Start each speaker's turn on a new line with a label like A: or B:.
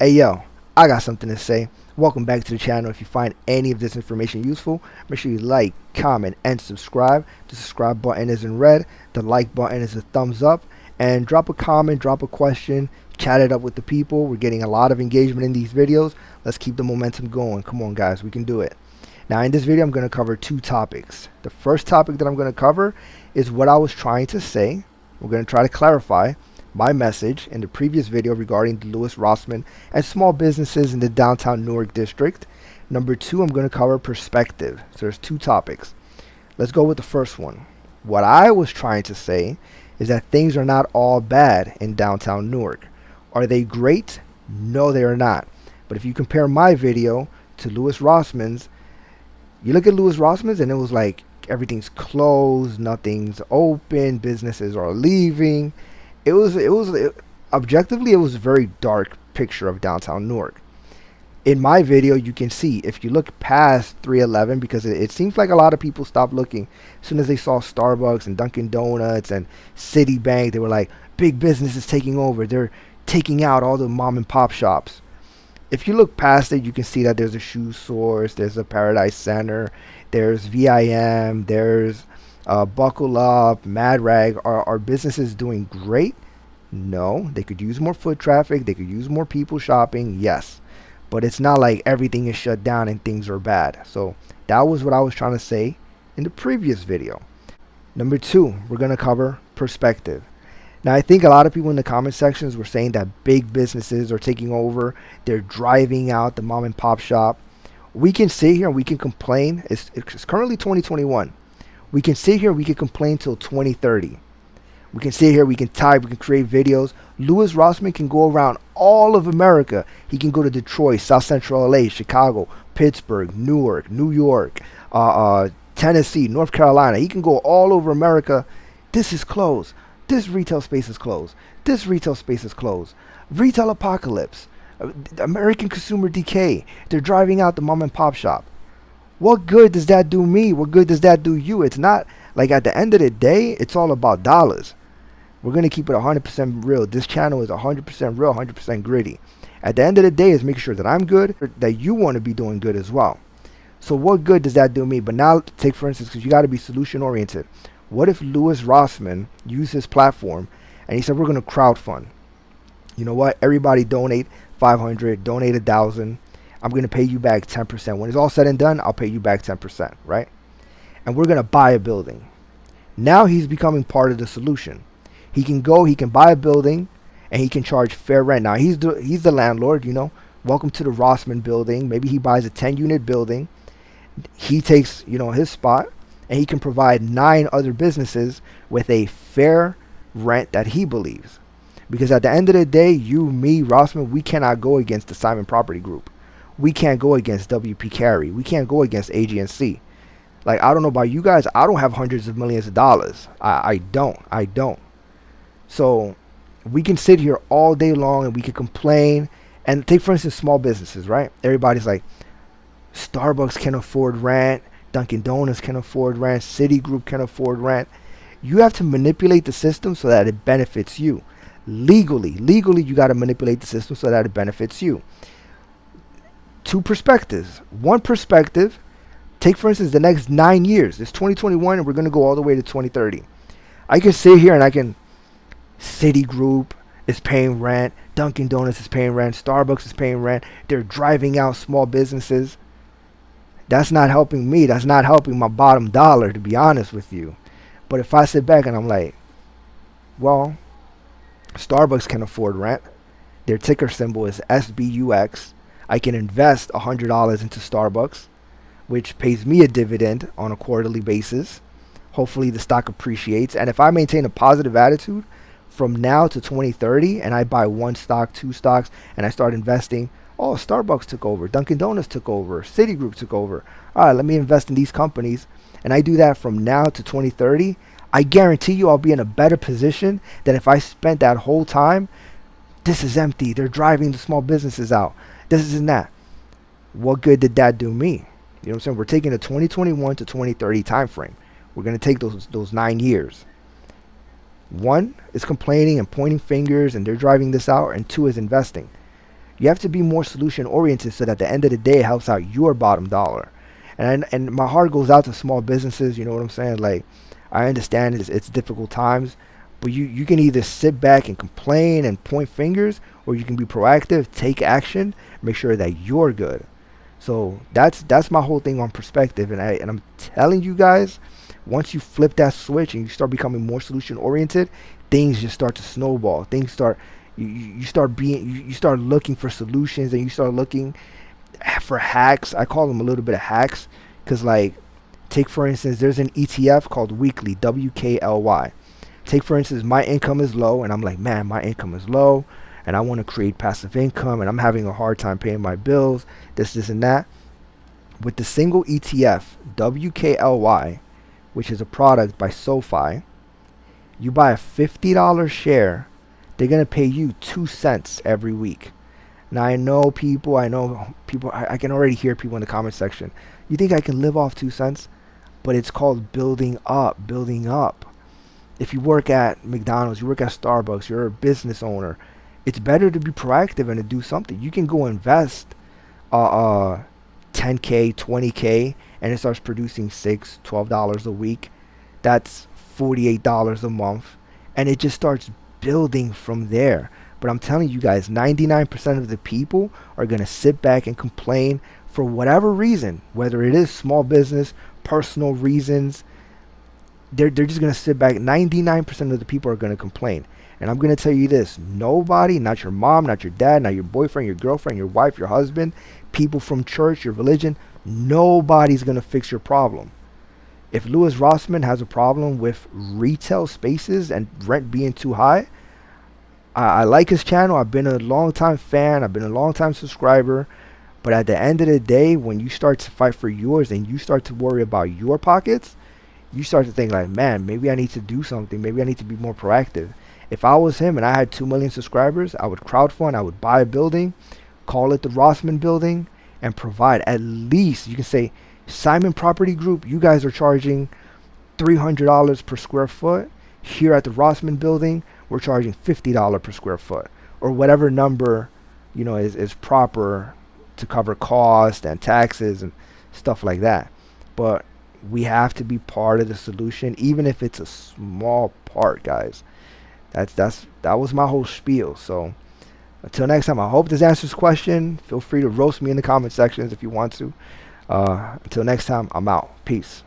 A: Hey yo, I got something to say. Welcome back to the channel. If you find any of this information useful, make sure you like, comment, and subscribe. The subscribe button is in red, the like button is a thumbs up, and drop a comment, drop a question, chat it up with the people. We're getting a lot of engagement in these videos. Let's keep the momentum going. Come on guys, we can do it. Now in this video I'm going to cover two topics. The first topic that I'm going to cover is what I was trying to say. We're going to try to clarify my message in the previous video regarding Lewis Rossman and small businesses in the downtown Newark district. Number two, I'm going to cover perspective. So there's two topics. Let's go with the first one. What I was trying to say is that things are not all bad in downtown Newark. Are they great? No, they are not. But if you compare my video to Lewis Rossman's, you look at Lewis Rossman's and it was like everything's closed, nothing's open, businesses are leaving. Objectively, it was a very dark picture of downtown Newark. In my video, you can see, if you look past 311, because it seems like a lot of people stopped looking as soon as they saw Starbucks and Dunkin' Donuts and Citibank. They were like, big business is taking over. They're taking out all the mom and pop shops. If you look past it, you can see that there's a Shoe Source, there's a Paradise Center, there's VIM, there's Buckle Up, Mad Rag. Are businesses doing great? No. They could use more foot traffic. They could use more people shopping. Yes. But it's not like everything is shut down and things are bad. So that was what I was trying to say in the previous video. Number two, we're going to cover perspective. Now, I think a lot of people in the comment sections were saying that big businesses are taking over. They're driving out the mom and pop shop. We can sit here and we can complain. It's currently 2021. We can sit here and we can complain till 2030. We can sit here, we can type, we can create videos. Lewis Rossman can go around all of America. He can go to Detroit, South Central LA, Chicago, Pittsburgh, Newark, New York, Tennessee, North Carolina. He can go all over America. This is closed. This retail space is closed. This retail space is closed. Retail apocalypse. American consumer decay. They're driving out the mom and pop shop. What good does that do me? What good does that do you? It's not like, at the end of the day, it's all about dollars. We're going to keep it 100% real. This channel is 100% real, 100% gritty. At the end of the day, is make sure that I'm good, that you want to be doing good as well. So what good does that do me? But now, take for instance, because you got to be solution oriented. What if Lewis Rossman used his platform and he said, we're going to crowdfund? You know what? Everybody donate 500, donate 1,000. I'm going to pay you back 10%. When it's all said and done, I'll pay you back 10%, right? And we're going to buy a building. Now he's becoming part of the solution. He can go, he can buy a building, and he can charge fair rent. Now, he's the landlord, you know. Welcome to the Rossman building. Maybe he buys a 10-unit building. He takes, his spot, and he can provide 9 other businesses with a fair rent that he believes. Because at the end of the day, you, me, Rossman, we cannot go against the Simon Property Group. We can't go against WP Carey. We can't go against AG&C. Like, I don't know about you guys. I don't have hundreds of millions of dollars. I don't. So we can sit here all day long and we can complain. And take, for instance, small businesses, right? Everybody's like, Starbucks can afford rent. Dunkin' Donuts can afford rent. Citigroup can afford rent. You have to manipulate the system so that it benefits you. Legally, you got to manipulate the system so that it benefits you. Two perspectives. One perspective, take for instance the next 9 years. It's 2021 and we're going to go all the way to 2030. I can sit here and I can, Citigroup is paying rent, Dunkin' Donuts is paying rent, Starbucks is paying rent. They're driving out small businesses. That's not helping me. That's not helping my bottom dollar, to be honest with you. But if I sit back and I'm like, well, Starbucks can afford rent. Their ticker symbol is SBUX. I can invest $100 into Starbucks, which pays me a dividend on a quarterly basis. Hopefully the stock appreciates. And if I maintain a positive attitude from now to 2030 and I buy 1 stock, 2 stocks, and I start investing, oh, Starbucks took over, Dunkin' Donuts took over, Citigroup took over. All right, let me invest in these companies. And I do that from now to 2030. I guarantee you I'll be in a better position than if I spent that whole time. This is empty. They're driving the small businesses out. This and that. What good did that do me? You know what I'm saying? We're taking a 2021 to 2030 time frame. We're going to take those 9 years. 1 is complaining and pointing fingers and they're driving this out, and 2 is investing. You have to be more solution oriented so that at the end of the day it helps out your bottom dollar. And my heart goes out to small businesses. You know what I'm saying? Like, I understand it's difficult times, but you can either sit back and complain and point fingers, or you can be proactive, take action, make sure that you're good. So that's my whole thing on perspective, and I'm telling you guys, once you flip that switch and you start becoming more solution oriented, things just start to snowball. Things start you start being you start looking for solutions, and you start looking for hacks. I call them a little bit of hacks, because like, take for instance, there's an ETF called Weekly, WKLY. Take for instance, my income is low, and I'm like, man, my income is low, and I want to create passive income, and I'm having a hard time paying my bills, this, and that. With the single ETF, WKLY, which is a product by SoFi, you buy a $50 share, they're going to pay you 2 cents every week. Now, I know people, I can already hear people in the comment section. You think I can live off 2 cents? But it's called building up, building up. If you work at McDonald's, you work at Starbucks, you're a business owner, it's better to be proactive and to do something. You can go invest 10K, 20K, and it starts producing $6, $12 a week. That's $48 a month, and it just starts building from there. But I'm telling you guys, 99% of the people are going to sit back and complain for whatever reason, whether it is small business, personal reasons. They're just going to sit back. 99% of the people are going to complain. And I'm going to tell you this: nobody, not your mom, not your dad, not your boyfriend, your girlfriend, your wife, your husband, people from church, your religion, nobody's going to fix your problem. If Louis Rossman has a problem with retail spaces and rent being too high, I like his channel. I've been a long time fan. I've been a long time subscriber. But at the end of the day, when you start to fight for yours and you start to worry about your pockets, you start to think like, man, maybe I need to do something. Maybe I need to be more proactive. If I was him and I had 2 million subscribers, I would crowdfund. I would buy a building, call it the Rossman building, and provide at least, you can say, Simon Property Group, you guys are charging $300 per square foot. Here at the Rossman building, we're charging $50 per square foot, or whatever number, is proper to cover cost and taxes and stuff like that. But we have to be part of the solution, even if it's a small part, guys. That was my whole spiel. So until next time, I hope this answers the question. Feel free to roast me in the comment sections if you want to. Until next time, I'm out. Peace.